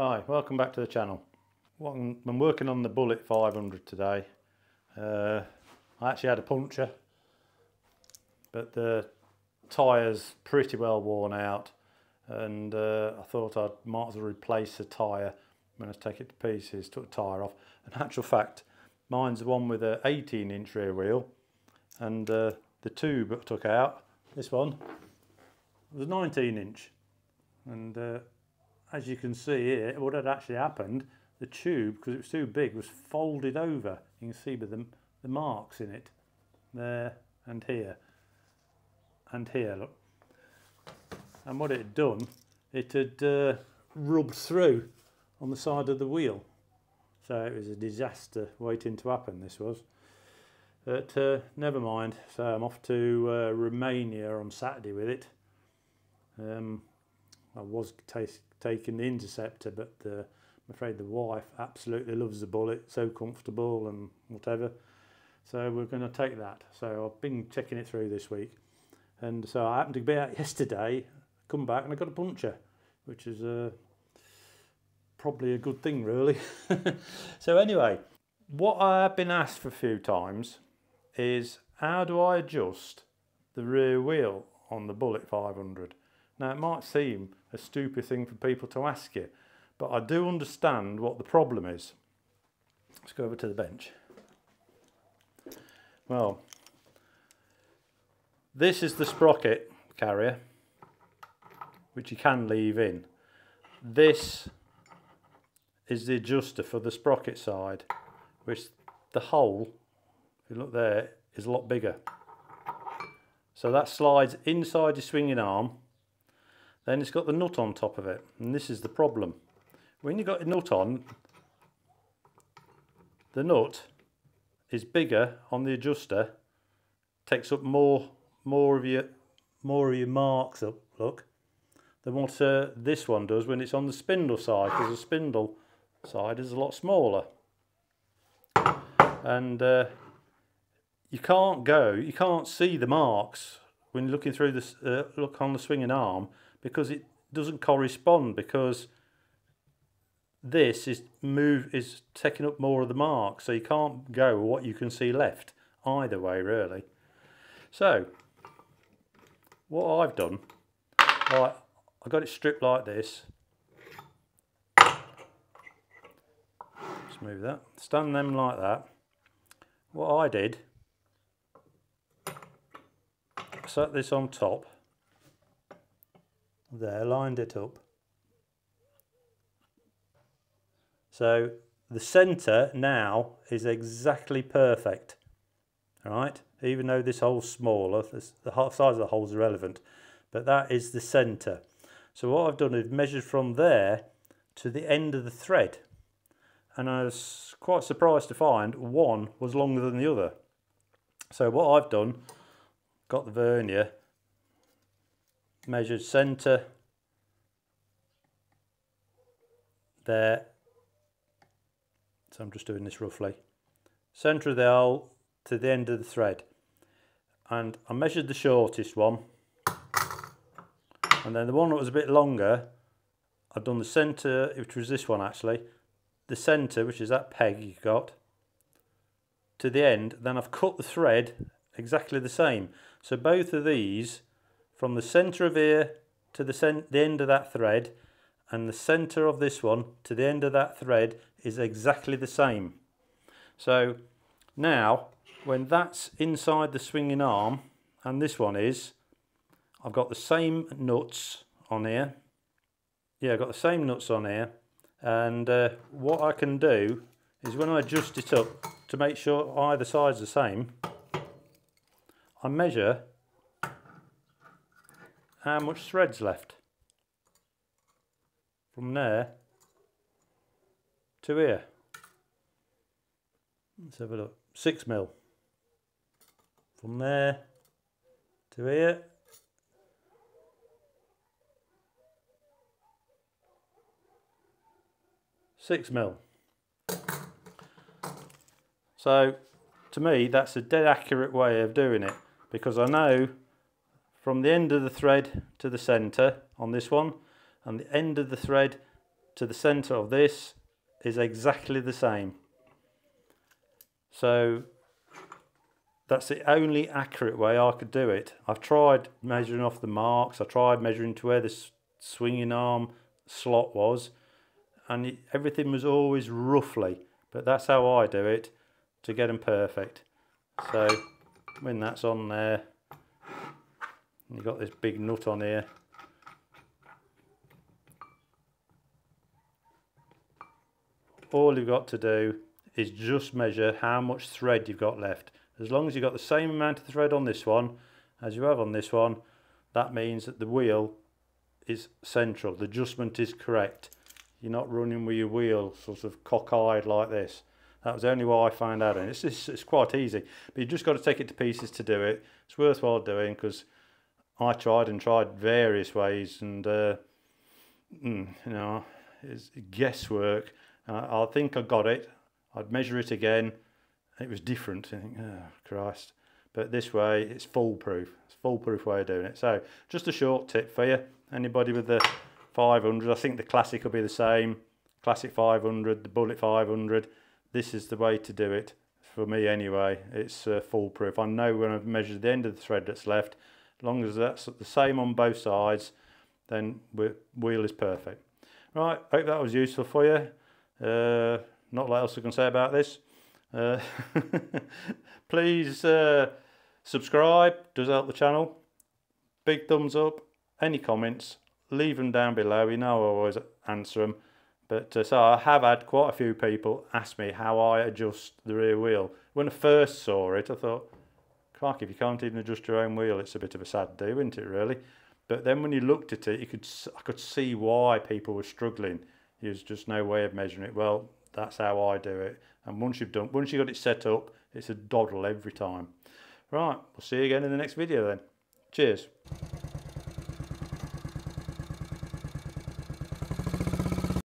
Hi, welcome back to the channel. I'm working on the Bullet 500 today. I actually had a puncture, but the tyre's pretty well worn out, and I thought I might as well replace the tyre when I take it to pieces. Took the tyre off. In actual fact, mine's the one with an 18-inch rear wheel, and the tube I took out, this one, was 19-inch, and as you can see here, what had actually happened, the tube, because it was too big, was folded over. You can see with the marks in it, there and here, look. And what it had done, it had rubbed through on the side of the wheel. So it was a disaster waiting to happen, this was. But never mind, so I'm off to Romania on Saturday with it. I was taking the Interceptor, but I'm afraid the wife absolutely loves the Bullet, so comfortable and whatever. So we're going to take that. So I've been checking it through this week, and so I happened to be out yesterday, come back and I got a puncture, which is probably a good thing really. So anyway, what I have been asked for a few times is how do I adjust the rear wheel on the Bullet 500? Now it might seem a stupid thing for people to ask you, but I do understand what the problem is. Let's go over to the bench. Well, this is the sprocket carrier, which you can leave in. This is the adjuster for the sprocket side, which the hole, if you look there, is a lot bigger. So that slides inside your swinging arm. Then it's got the nut on top of it, and this is the problem. When you've got a nut on, the nut is bigger on the adjuster, takes up more of your marks up, look, than what this one does when it's on the spindle side, because the spindle side is a lot smaller. And you can't see the marks when you're looking through this look on the swinging arm, because it doesn't correspond, because this is taking up more of the mark, so you can't go what you can see left either way really. So what I've done, I got it stripped like this. Just move that, stand them like that. What I did, set this on top there, lined it up. So the centre now is exactly perfect, right? Even though this hole's smaller, the size of the hole is irrelevant, but that is the centre. So what I've done is measured from there to the end of the thread, and I was quite surprised to find one was longer than the other. So what I've done, got the vernier, measured centre there, so I'm just doing this roughly, centre of the hole to the end of the thread, and I measured the shortest one, and then the one that was a bit longer, I've done the centre, which was this one actually, the centre, which is that peg you got, to the end. Then I've cut the thread exactly the same, so both of these, from the centre of here to the end of that thread, and the centre of this one to the end of that thread is exactly the same. So now when that's inside the swinging arm, and this one is, I've got the same nuts on here. Yeah, I've got the same nuts on here, and what I can do is when I adjust it up to make sure either side's the same, I measure how much thread's left from there to here. Let's have a look. 6 mil from there to here. £6 mil. So to me that's a dead accurate way of doing it, because I know from the end of the thread to the centre on this one, and the end of the thread to the centre of this is exactly the same. So that's the only accurate way I could do it. I've tried measuring off the marks, I tried measuring to where the swinging arm slot was, and everything was always roughly, but that's how I do it to get them perfect. So when that's on there, you've got this big nut on here. All you've got to do is just measure how much thread you've got left. As long as you've got the same amount of thread on this one as you have on this one, that means that the wheel is central, the adjustment is correct. You're not running with your wheel sort of cockeyed like this. That was the only way I found out, and it's quite easy, but you've just got to take it to pieces to do it. It's worthwhile doing, because I tried various ways, and you know, it's guesswork. I think I got it. I'd measure it again. It was different. I think, oh Christ. But this way, it's foolproof. It's a foolproof way of doing it. So, just a short tip for you. Anybody with the 500, I think the Classic will be the same. Classic 500, the Bullet 500. This is the way to do it. For me anyway, it's foolproof. I know when I've measured the end of the thread that's left, as long as that's the same on both sides, then wheel is perfect. Right, hope that was useful for you. Not a lot else I can say about this. Please subscribe, does help the channel. Big thumbs up. Any comments, leave them down below. You know I always answer them. But so I have had quite a few people ask me how I adjust the rear wheel. When I first saw it, I thought, crikey, if you can't even adjust your own wheel, it's a bit of a sad do, isn't it, really? But then when you looked at it, I could see why people were struggling. There's just no way of measuring it. Well, that's how I do it. And once you've got it set up, it's a doddle every time. Right, we'll see you again in the next video then. Cheers.